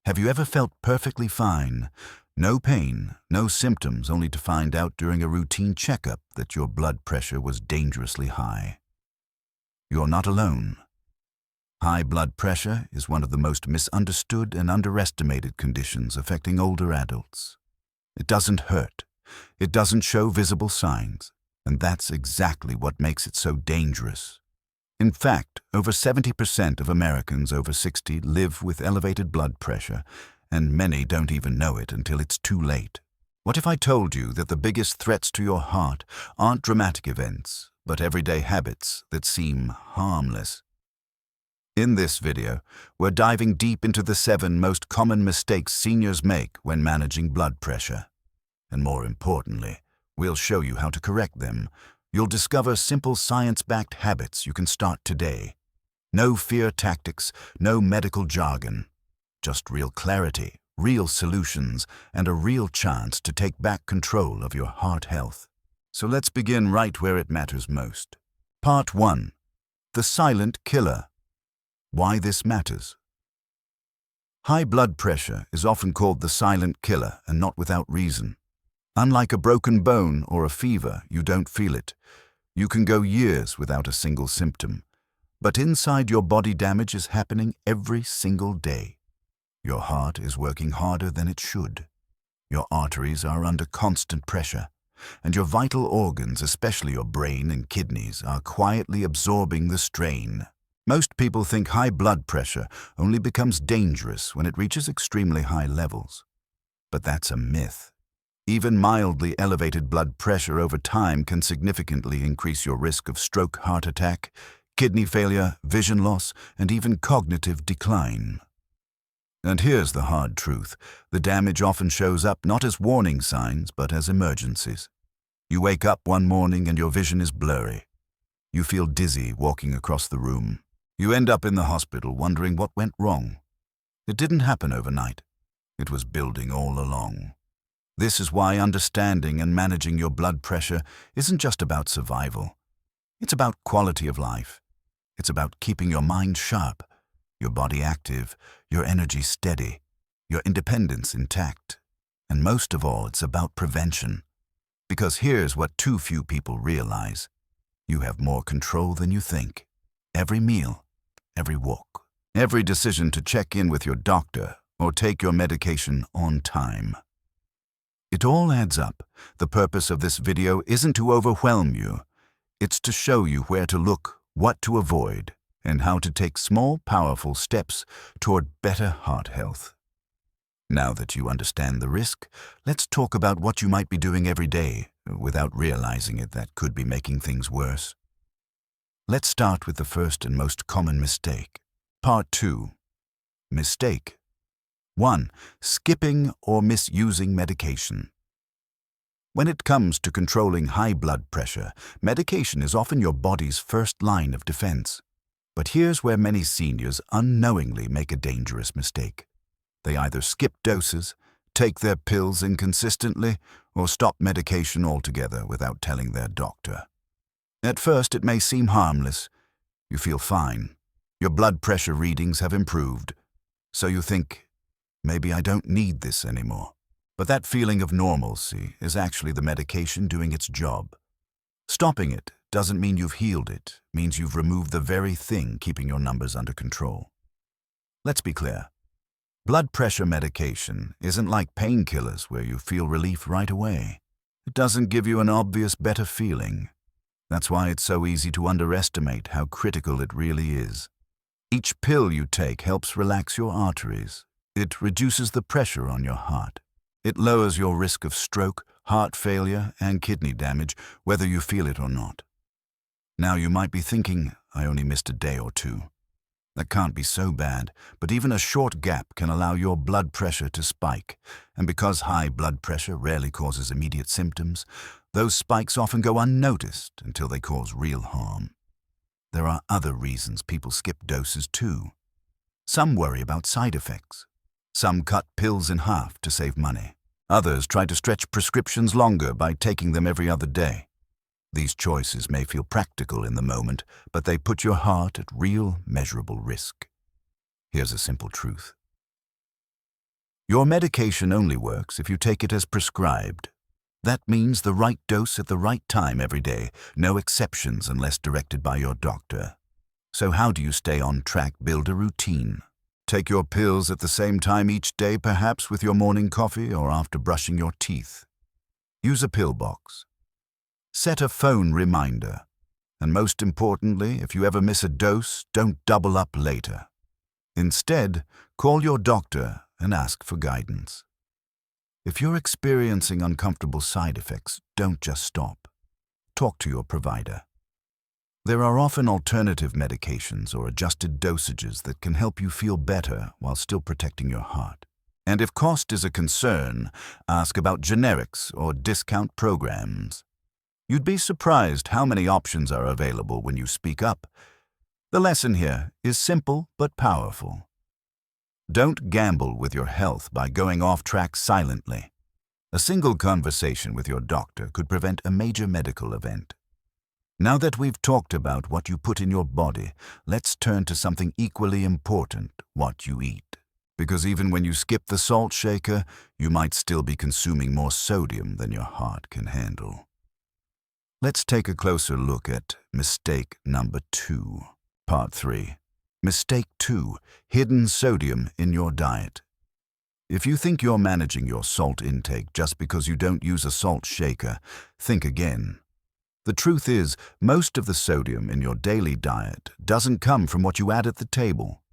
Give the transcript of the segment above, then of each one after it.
Have you ever felt perfectly fine? No pain, no symptoms, only to find out during a routine checkup that your blood pressure was dangerously high. You're not alone. High blood pressure is one of the most misunderstood and underestimated conditions affecting older adults. It doesn't hurt. It doesn't show visible signs. And that's exactly what makes it so dangerous. In fact, over 70% of Americans over 60 live with elevated blood pressure, and many don't even know it until it's too late. What if I told you that the biggest threats to your heart aren't dramatic events, but everyday habits that seem harmless? In this video, we're diving deep into the 7 most common mistakes seniors make when managing blood pressure. And more importantly, we'll show you how to correct them. You'll discover simple science-backed habits you can start today. No fear tactics, no medical jargon. Just real clarity, real solutions, and a real chance to take back control of your heart health. So let's begin right where it matters most. Part 1. The silent killer. Why this matters. High blood pressure is often called the silent killer, and not without reason. Unlike a broken bone or a fever, you don't feel it. You can go years without a single symptom. But inside your body, damage is happening every single day. Your heart is working harder than it should. Your arteries are under constant pressure. And your vital organs, especially your brain and kidneys, are quietly absorbing the strain. Most people think high blood pressure only becomes dangerous when it reaches extremely high levels. But that's a myth. Even mildly elevated blood pressure over time can significantly increase your risk of stroke, heart attack, kidney failure, vision loss, and even cognitive decline. And here's the hard truth. The damage often shows up not as warning signs, but as emergencies. You wake up one morning and your vision is blurry. You feel dizzy walking across the room. You end up in the hospital wondering what went wrong. It didn't happen overnight. It was building all along. This is why understanding and managing your blood pressure isn't just about survival. It's about quality of life. It's about keeping your mind sharp, your body active, your energy steady, your independence intact. And most of all, it's about prevention. Because here's what too few people realize. You have more control than you think. Every meal, every walk, every decision to check in with your doctor or take your medication on time. It all adds up. The purpose of this video isn't to overwhelm you. It's to show you where to look, what to avoid, and how to take small, powerful steps toward better heart health. Now that you understand the risk, let's talk about what you might be doing every day without realizing it that could be making things worse. Let's start with the first and most common mistake. Part 2. Mistake. 1. Skipping or misusing medication. When it comes to controlling high blood pressure, medication is often your body's first line of defense. But here's where many seniors unknowingly make a dangerous mistake. They either skip doses, take their pills inconsistently, or stop medication altogether without telling their doctor. At first, it may seem harmless. You feel fine. Your blood pressure readings have improved. So you think, maybe I don't need this anymore. But that feeling of normalcy is actually the medication doing its job. Stopping it doesn't mean you've healed it, means you've removed the very thing keeping your numbers under control. Let's be clear. Blood pressure medication isn't like painkillers where you feel relief right away. It doesn't give you an obvious better feeling. That's why it's so easy to underestimate how critical it really is. Each pill you take helps relax your arteries. It reduces the pressure on your heart. It lowers your risk of stroke, heart failure, and kidney damage, whether you feel it or not. Now you might be thinking, I only missed a day or two. That can't be so bad, but even a short gap can allow your blood pressure to spike. And because high blood pressure rarely causes immediate symptoms, those spikes often go unnoticed until they cause real harm. There are other reasons people skip doses too. Some worry about side effects. Some cut pills in half to save money. Others try to stretch prescriptions longer by taking them every other day. These choices may feel practical in the moment, but they put your heart at real, measurable risk. Here's a simple truth. Your medication only works if you take it as prescribed. That means the right dose at the right time every day, no exceptions unless directed by your doctor. So how do you stay on track? Build a routine. Take your pills at the same time each day, perhaps with your morning coffee or after brushing your teeth. Use a pill box. Set a phone reminder. And most importantly, if you ever miss a dose, don't double up later. Instead, call your doctor and ask for guidance. If you're experiencing uncomfortable side effects, don't just stop. Talk to your provider. There are often alternative medications or adjusted dosages that can help you feel better while still protecting your heart. And if cost is a concern, ask about generics or discount programs. You'd be surprised how many options are available when you speak up. The lesson here is simple but powerful. Don't gamble with your health by going off track silently. A single conversation with your doctor could prevent a major medical event. Now that we've talked about what you put in your body, let's turn to something equally important, what you eat. Because even when you skip the salt shaker, you might still be consuming more sodium than your heart can handle. Let's take a closer look at mistake number 2, part 3. Mistake 2, hidden sodium in your diet. If you think you're managing your salt intake just because you don't use a salt shaker, think again. The truth is, most of the sodium in your daily diet doesn't come from what you add at the table.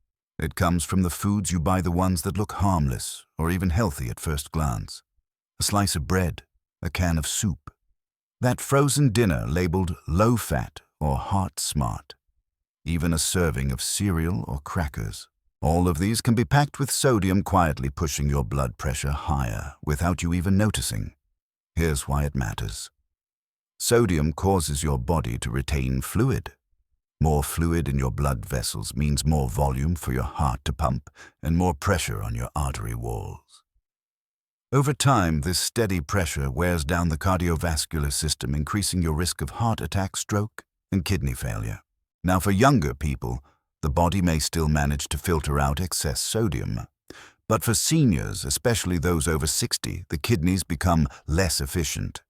It comes from the foods you buy, the ones that look harmless or even healthy at first glance. A slice of bread, a can of soup, that frozen dinner labeled low-fat or heart-smart, even a serving of cereal or crackers. All of these can be packed with sodium, quietly pushing your blood pressure higher without you even noticing. Here's why it matters. Sodium causes your body to retain fluid. More fluid in your blood vessels means more volume for your heart to pump and more pressure on your artery walls. Over time, this steady pressure wears down the cardiovascular system, increasing your risk of heart attack, stroke, and kidney failure. Now, for younger people, the body may still manage to filter out excess sodium. But for seniors, especially those over 60, the kidneys become less efficient.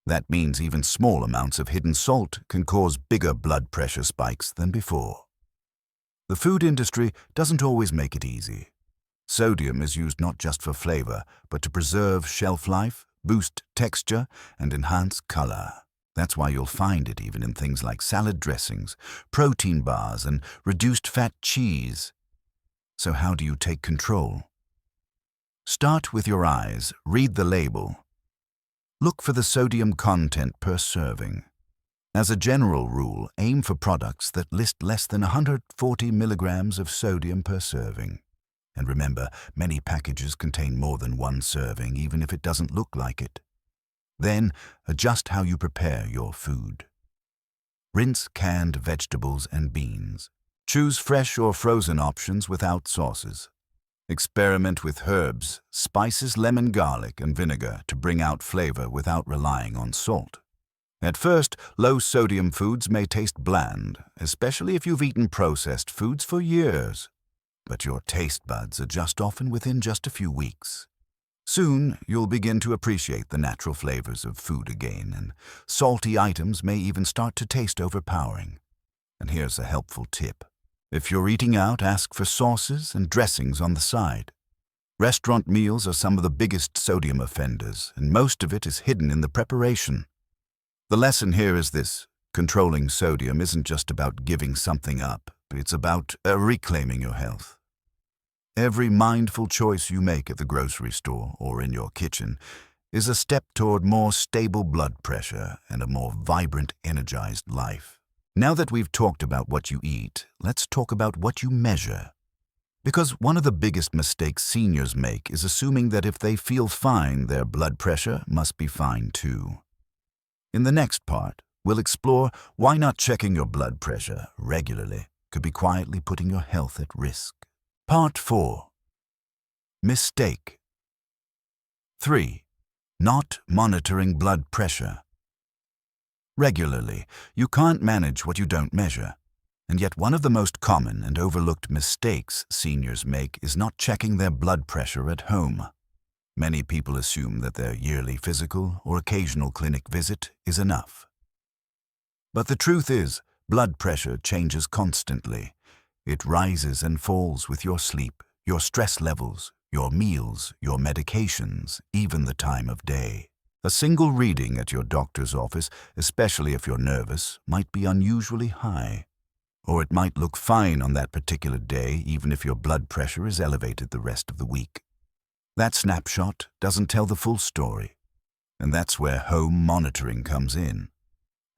That means even small amounts of hidden salt can cause bigger blood pressure spikes than before. The food industry doesn't always make it easy. Sodium is used not just for flavor, but to preserve shelf life, boost texture, and enhance color. That's why you'll find it even in things like salad dressings, protein bars, and reduced fat cheese. So how do you take control? Start with your eyes. Read the label. Look for the sodium content per serving. As a general rule, aim for products that list less than 140 milligrams of sodium per serving. And remember, many packages contain more than one serving, even if it doesn't look like it. Then, adjust how you prepare your food. Rinse canned vegetables and beans. Choose fresh or frozen options without sauces. Experiment with herbs, spices, lemon, garlic, and vinegar to bring out flavor without relying on salt. At first, low-sodium foods may taste bland, especially if you've eaten processed foods for years. But your taste buds adjust often within just a few weeks. Soon, you'll begin to appreciate the natural flavors of food again, and salty items may even start to taste overpowering. And here's a helpful tip. If you're eating out, ask for sauces and dressings on the side. Restaurant meals are some of the biggest sodium offenders, and most of it is hidden in the preparation. The lesson here is this: controlling sodium isn't just about giving something up, it's about reclaiming your health. Every mindful choice you make at the grocery store or in your kitchen is a step toward more stable blood pressure and a more vibrant, energized life. Now that we've talked about what you eat, let's talk about what you measure. Because one of the biggest mistakes seniors make is assuming that if they feel fine, their blood pressure must be fine too. In the next part, we'll explore why not checking your blood pressure regularly could be quietly putting your health at risk. Part 4. Mistake 3. Not monitoring blood pressure. Regularly, you can't manage what you don't measure. And yet one of the most common and overlooked mistakes seniors make is not checking their blood pressure at home. Many people assume that their yearly physical or occasional clinic visit is enough. But the truth is, blood pressure changes constantly. It rises and falls with your sleep, your stress levels, your meals, your medications, even the time of day. A single reading at your doctor's office, especially if you're nervous, might be unusually high. Or it might look fine on that particular day, even if your blood pressure is elevated the rest of the week. That snapshot doesn't tell the full story. And that's where home monitoring comes in.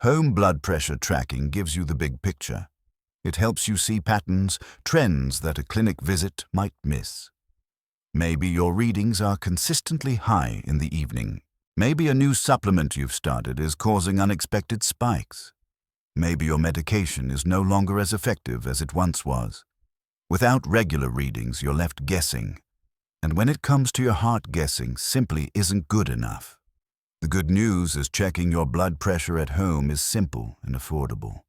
Home blood pressure tracking gives you the big picture. It helps you see patterns, trends that a clinic visit might miss. Maybe your readings are consistently high in the evening. Maybe a new supplement you've started is causing unexpected spikes. Maybe your medication is no longer as effective as it once was. Without regular readings, you're left guessing. And when it comes to your heart, guessing simply isn't good enough. The good news is checking your blood pressure at home is simple and affordable.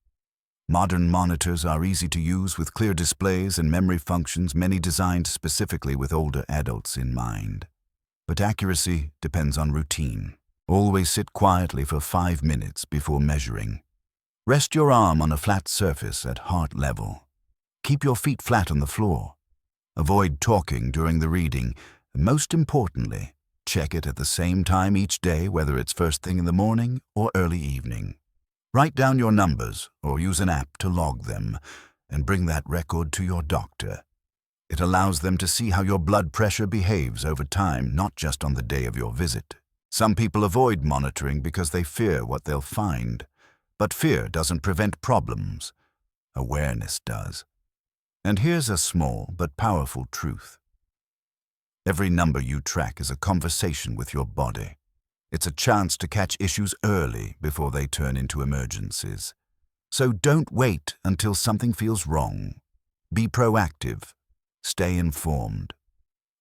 Modern monitors are easy to use with clear displays and memory functions, many designed specifically with older adults in mind. But accuracy depends on routine. Always sit quietly for 5 minutes before measuring. Rest your arm on a flat surface at heart level. Keep your feet flat on the floor. Avoid talking during the reading. And most importantly, check it at the same time each day, whether it's first thing in the morning or early evening. Write down your numbers or use an app to log them and bring that record to your doctor. It allows them to see how your blood pressure behaves over time, not just on the day of your visit. Some people avoid monitoring because they fear what they'll find. But fear doesn't prevent problems. Awareness does. And here's a small but powerful truth. Every number you track is a conversation with your body. It's a chance to catch issues early before they turn into emergencies. So don't wait until something feels wrong. Be proactive. Stay informed.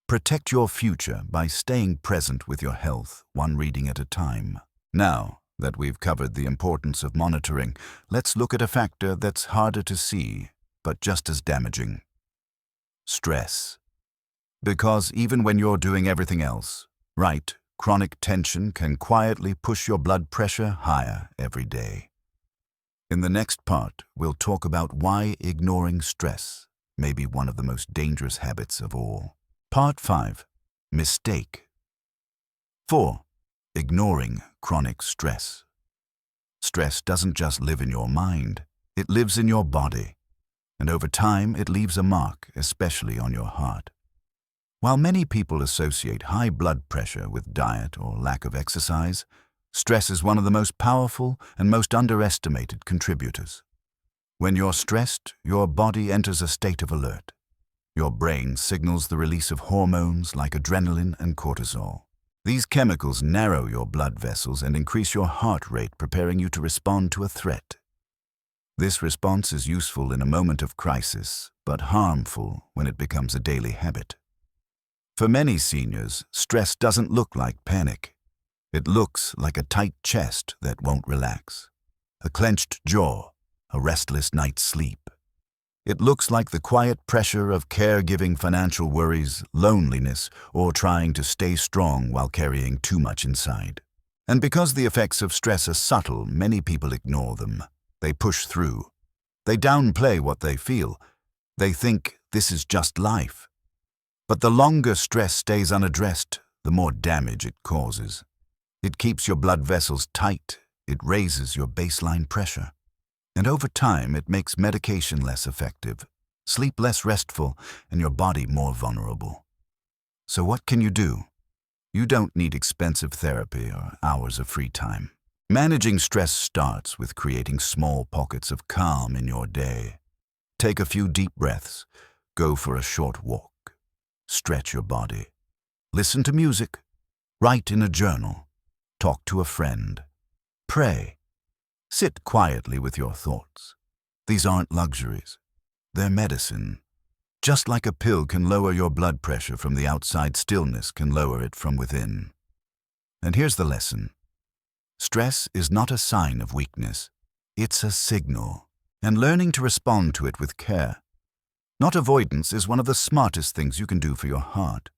Protect your future by staying present with your health, one reading at a time. Now that we've covered the importance of monitoring, let's look at a factor that's harder to see, but just as damaging. Stress. Because even when you're doing everything else right, chronic tension can quietly push your blood pressure higher every day. In the next part, we'll talk about why ignoring stress may be one of the most dangerous habits of all. Part 5. Mistake. 4. Ignoring chronic stress. Stress doesn't just live in your mind, it lives in your body. And over time, it leaves a mark, especially on your heart. While many people associate high blood pressure with diet or lack of exercise, stress is one of the most powerful and most underestimated contributors. When you're stressed, your body enters a state of alert. Your brain signals the release of hormones like adrenaline and cortisol. These chemicals narrow your blood vessels and increase your heart rate, preparing you to respond to a threat. This response is useful in a moment of crisis, but harmful when it becomes a daily habit. For many seniors, stress doesn't look like panic. It looks like a tight chest that won't relax, a clenched jaw, a restless night's sleep. It looks like the quiet pressure of caregiving, financial worries, loneliness, or trying to stay strong while carrying too much inside. And because the effects of stress are subtle, many people ignore them. They push through. They downplay what they feel. They think this is just life. But the longer stress stays unaddressed, the more damage it causes. It keeps your blood vessels tight. It raises your baseline pressure. And over time, it makes medication less effective, sleep less restful, and your body more vulnerable. So what can you do? You don't need expensive therapy or hours of free time. Managing stress starts with creating small pockets of calm in your day. Take a few deep breaths. Go for a short walk. Stretch your body. Listen to music. Write in a journal. Talk to a friend. Pray. Sit quietly with your thoughts. These aren't luxuries. They're medicine. Just like a pill can lower your blood pressure from the outside, stillness can lower it from within. And here's the lesson. Stress is not a sign of weakness. It's a signal. and learning to respond to it with care. Not avoidance is one of the smartest things you can do for your heart.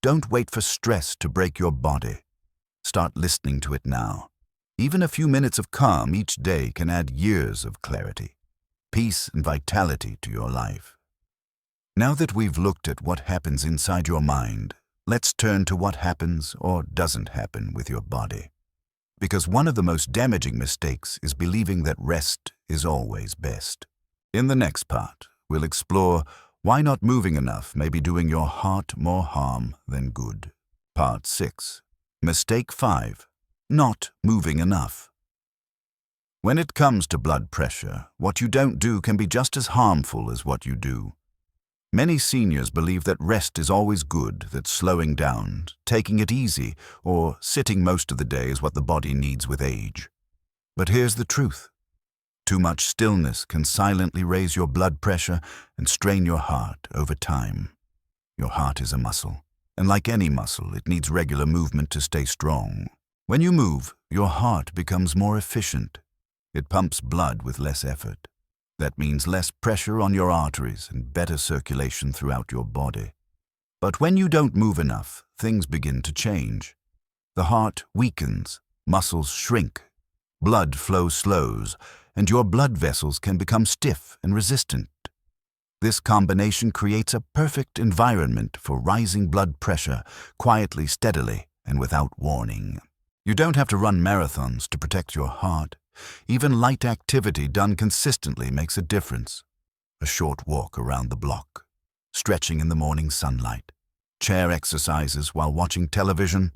Don't wait for stress to break your body. Start listening to it now. Even a few minutes of calm each day can add years of clarity, peace, and vitality to your life. Now that we've looked at what happens inside your mind, let's turn to what happens or doesn't happen with your body. Because one of the most damaging mistakes is believing that rest is always best. In the next part, we'll explore why not moving enough may be doing your heart more harm than good. Part 6. Mistake 5. Not moving enough. When it comes to blood pressure, what you don't do can be just as harmful as what you do. Many seniors believe that rest is always good, that slowing down, taking it easy, or sitting most of the day is what the body needs with age. But here's the truth. Too much stillness can silently raise your blood pressure and strain your heart over time. Your heart is a muscle, and like any muscle, it needs regular movement to stay strong. When you move, your heart becomes more efficient. It pumps blood with less effort. That means less pressure on your arteries and better circulation throughout your body. But when you don't move enough, things begin to change. The heart weakens, muscles shrink, blood flow slows, and your blood vessels can become stiff and resistant. This combination creates a perfect environment for rising blood pressure, quietly, steadily, and without warning. You don't have to run marathons to protect your heart. Even light activity done consistently makes a difference. A short walk around the block, stretching in the morning sunlight, chair exercises while watching television,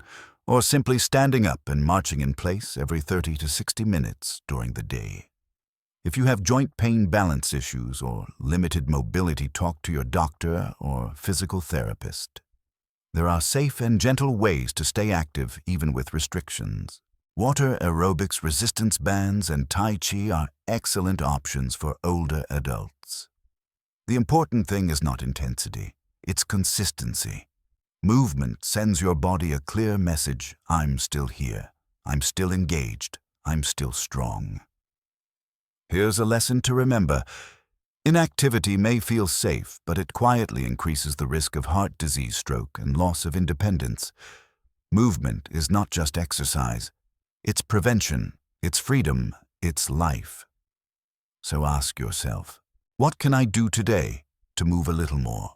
or simply standing up and marching in place every 30 to 60 minutes during the day. If you have joint pain balance issues or limited mobility, talk to your doctor or physical therapist. There are safe and gentle ways to stay active even with restrictions. Water aerobics, resistance bands, and Tai Chi are excellent options for older adults. The important thing is not intensity, it's consistency. Movement sends your body a clear message: I'm still here, I'm still engaged, I'm still strong. Here's a lesson to remember. Inactivity may feel safe, but it quietly increases the risk of heart disease, stroke, and loss of independence. Movement is not just exercise. It's prevention, it's freedom, it's life. So ask yourself, what can I do today to move a little more?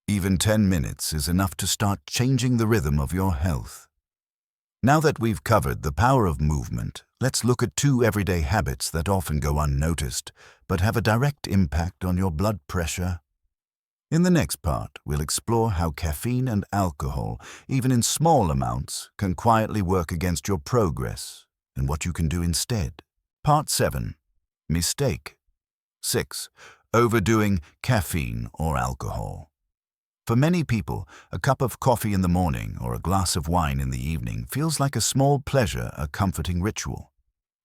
Even 10 minutes is enough to start changing the rhythm of your health. Now that we've covered the power of movement, let's look at 2 everyday habits that often go unnoticed, but have a direct impact on your blood pressure. In the next part, we'll explore how caffeine and alcohol, even in small amounts, can quietly work against your progress, and what you can do instead. Part 7. Mistake 6. Overdoing caffeine or alcohol. For many people, a cup of coffee in the morning or a glass of wine in the evening feels like a small pleasure, a comforting ritual.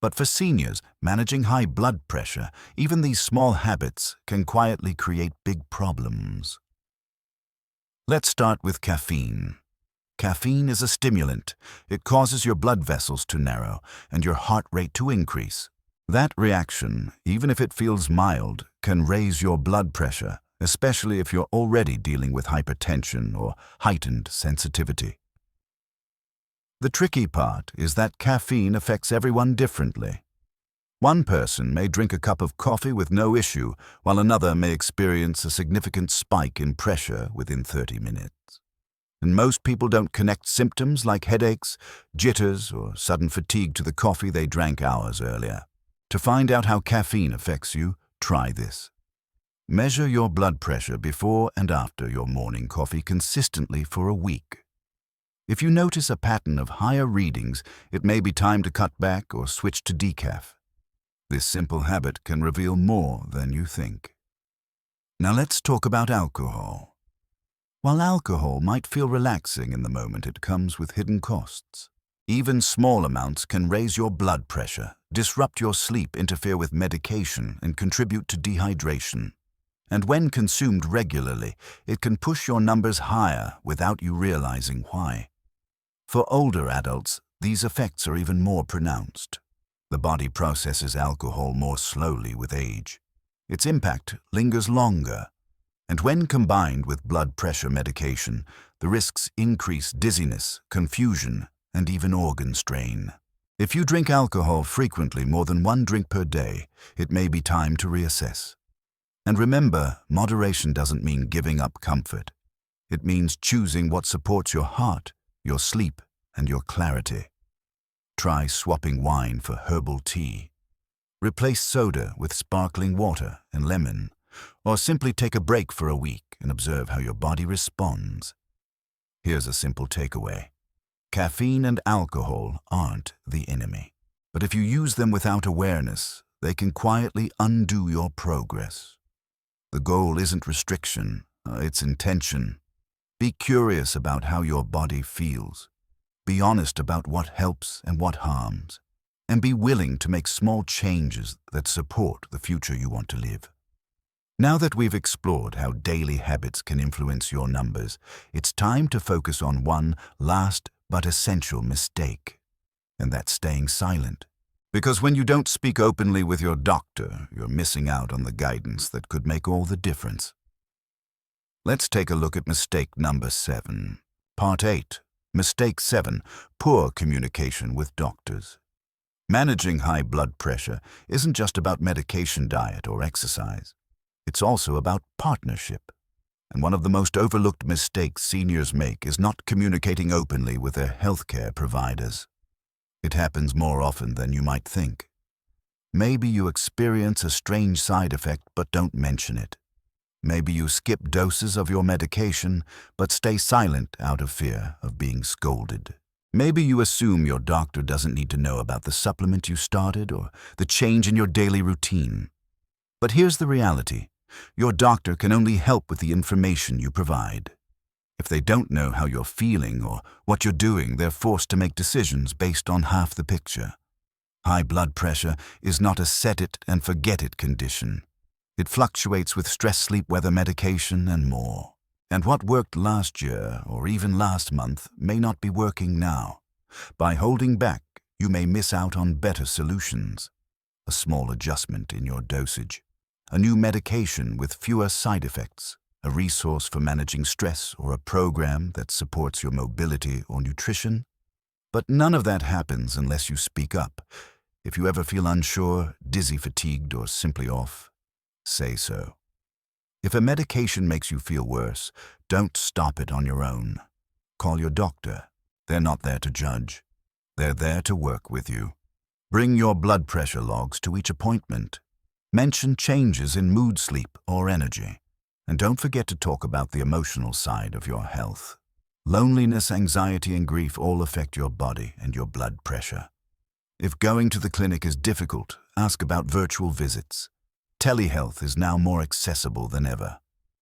But for seniors managing high blood pressure, even these small habits can quietly create big problems. Let's start with caffeine. Caffeine is a stimulant. It causes your blood vessels to narrow and your heart rate to increase. That reaction, even if it feels mild, can raise your blood pressure, especially if you're already dealing with hypertension or heightened sensitivity. The tricky part is that caffeine affects everyone differently. One person may drink a cup of coffee with no issue, while another may experience a significant spike in pressure within 30 minutes. And most people don't connect symptoms like headaches, jitters, or sudden fatigue to the coffee they drank hours earlier. To find out how caffeine affects you, try this. Measure your blood pressure before and after your morning coffee consistently for a week. If you notice a pattern of higher readings, it may be time to cut back or switch to decaf. This simple habit can reveal more than you think. Now let's talk about alcohol. While alcohol might feel relaxing in the moment, it comes with hidden costs. Even small amounts can raise your blood pressure, disrupt your sleep, interfere with medication, and contribute to dehydration. And when consumed regularly, it can push your numbers higher without you realizing why. For older adults, these effects are even more pronounced. The body processes alcohol more slowly with age. Its impact lingers longer, and when combined with blood pressure medication, the risks increase dizziness, confusion, and even organ strain. If you drink alcohol frequently, more than 1 drink per day, it may be time to reassess. And remember, moderation doesn't mean giving up comfort. It means choosing what supports your heart, your sleep, and your clarity. Try swapping wine for herbal tea. Replace soda with sparkling water and lemon, or simply take a break for a week and observe how your body responds. Here's a simple takeaway. Caffeine and alcohol aren't the enemy, but if you use them without awareness, they can quietly undo your progress. The goal isn't restriction, it's intention. Be curious about how your body feels. Be honest about what helps and what harms, and be willing to make small changes that support the future you want to live. Now that we've explored how daily habits can influence your numbers, it's time to focus on one last but essential mistake, and that's staying silent. Because when you don't speak openly with your doctor, you're missing out on the guidance that could make all the difference. Let's take a look at mistake number 7. Part 8. Mistake 7. Poor communication with doctors. Managing high blood pressure isn't just about medication, diet, or exercise. It's also about partnership. And one of the most overlooked mistakes seniors make is not communicating openly with their healthcare providers. It happens more often than you might think. Maybe you experience a strange side effect but don't mention it. Maybe you skip doses of your medication but stay silent out of fear of being scolded. Maybe you assume your doctor doesn't need to know about the supplement you started or the change in your daily routine. But here's the reality. Your doctor can only help with the information you provide. If they don't know how you're feeling or what you're doing, they're forced to make decisions based on half the picture. High blood pressure is not a set-it-and-forget-it condition. It fluctuates with stress, sleep, weather, medication, and more. And what worked last year or even last month may not be working now. By holding back, you may miss out on better solutions. A small adjustment in your dosage. A new medication with fewer side effects, a resource for managing stress, or a program that supports your mobility or nutrition. But none of that happens unless you speak up. If you ever feel unsure, dizzy, fatigued, or simply off, say so. If a medication makes you feel worse, don't stop it on your own. Call your doctor. They're not there to judge. They're there to work with you. Bring your blood pressure logs to each appointment. Mention changes in mood, sleep, or energy. And don't forget to talk about the emotional side of your health. Loneliness, anxiety, and grief all affect your body and your blood pressure. If going to the clinic is difficult, ask about virtual visits. Telehealth is now more accessible than ever,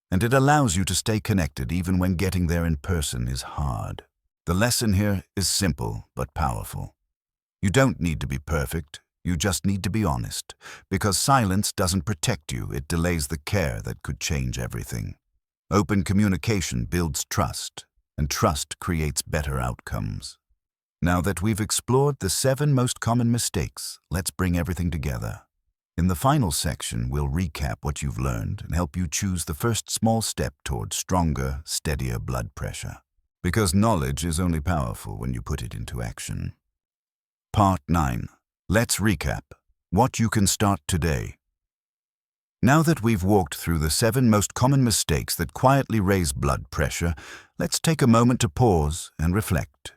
and it allows you to stay connected even when getting there in person is hard. The lesson here is simple but powerful. You don't need to be perfect. You just need to be honest, because silence doesn't protect you, it delays the care that could change everything. Open communication builds trust, and trust creates better outcomes. Now that we've explored the 7 most common mistakes, let's bring everything together. In the final section, we'll recap what you've learned and help you choose the first small step toward stronger, steadier blood pressure. Because knowledge is only powerful when you put it into action. Part 9. Let's recap what you can start today. Now that we've walked through the 7 most common mistakes that quietly raise blood pressure, let's take a moment to pause and reflect.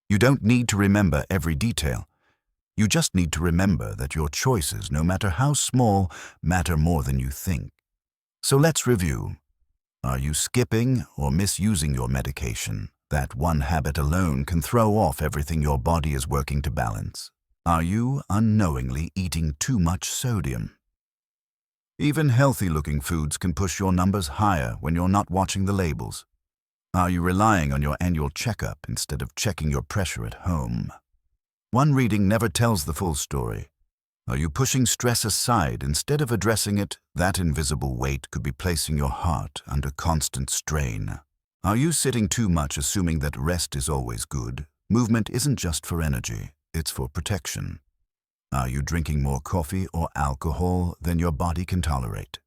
You don't need to remember every detail. You just need to remember that your choices, no matter how small, matter more than you think. So let's review. Are you skipping or misusing your medication? That one habit alone can throw off everything your body is working to balance. Are you unknowingly eating too much sodium? Even healthy-looking foods can push your numbers higher when you're not watching the labels. Are you relying on your annual checkup instead of checking your pressure at home? One reading never tells the full story. Are you pushing stress aside instead of addressing it? That invisible weight could be placing your heart under constant strain. Are you sitting too much assuming that rest is always good? Movement isn't just for energy, it's for protection. Are you drinking more coffee or alcohol than your body can tolerate?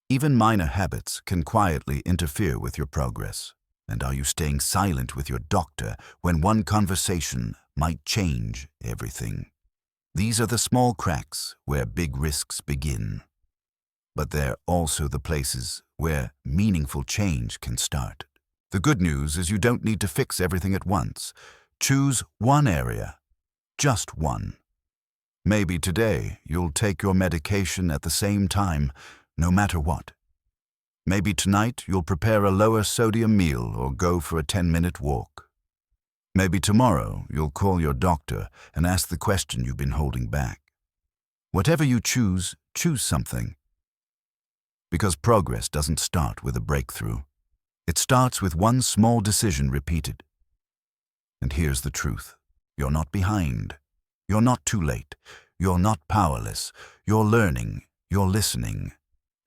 Even minor habits can quietly interfere with your progress. And are you staying silent with your doctor when one conversation might change everything? These are the small cracks where big risks begin. But they're also the places where meaningful change can start. The good news is you don't need to fix everything at once. Choose one area, just one. Maybe today you'll take your medication at the same time, no matter what. Maybe tonight you'll prepare a lower sodium meal or go for a 10-minute walk. Maybe tomorrow you'll call your doctor and ask the question you've been holding back. Whatever you choose, choose something. Because progress doesn't start with a breakthrough. It starts with one small decision repeated. And here's the truth. You're not behind. You're not too late. You're not powerless. You're learning. You're listening.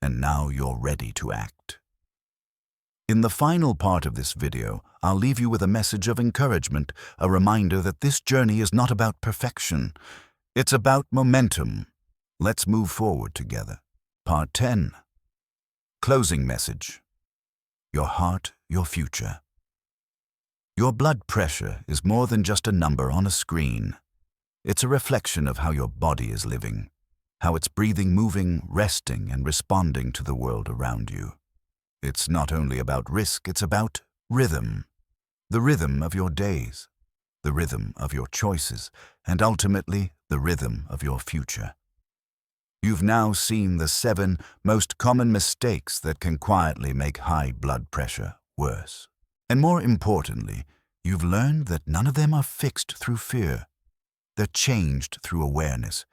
And now you're ready to act. In the final part of this video, I'll leave you with a message of encouragement, a reminder that this journey is not about perfection. It's about momentum. Let's move forward together. Part 10. Closing message. Your heart, your future. Your blood pressure is more than just a number on a screen. It's a reflection of how your body is living, how it's breathing, moving, resting, and responding to the world around you. It's not only about risk, it's about rhythm. The rhythm of your days, the rhythm of your choices, and ultimately the rhythm of your future. You've now seen the 7 most common mistakes that can quietly make high blood pressure worse. And more importantly, you've learned that none of them are fixed through fear. They're changed through awareness,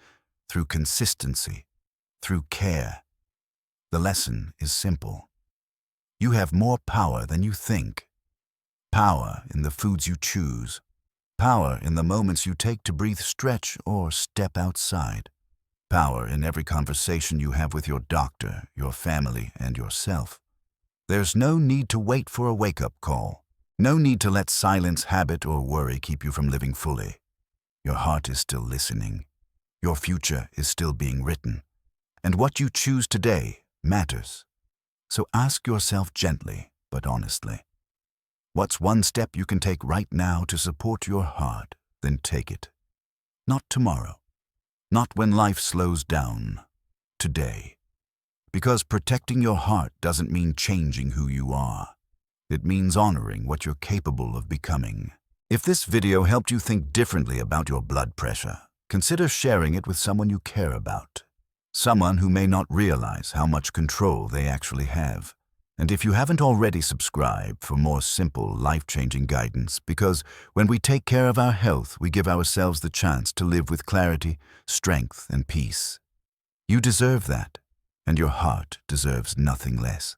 through consistency, through care. The lesson is simple. You have more power than you think. Power in the foods you choose. Power in the moments you take to breathe, stretch, or step outside. Power in every conversation you have with your doctor, your family, and yourself. There's no need to wait for a wake-up call. No need to let silence, habit, or worry keep you from living fully. Your heart is still listening. Your future is still being written. And what you choose today matters. So ask yourself gently, but honestly. What's one step you can take right now to support your heart? Then take it. Not tomorrow. Not when life slows down. Today. Because protecting your heart doesn't mean changing who you are. It means honoring what you're capable of becoming. If this video helped you think differently about your blood pressure, consider sharing it with someone you care about. Someone who may not realize how much control they actually have. And if you haven't already, subscribe for more simple, life-changing guidance, because when we take care of our health, we give ourselves the chance to live with clarity, strength, and peace. You deserve that, and your heart deserves nothing less.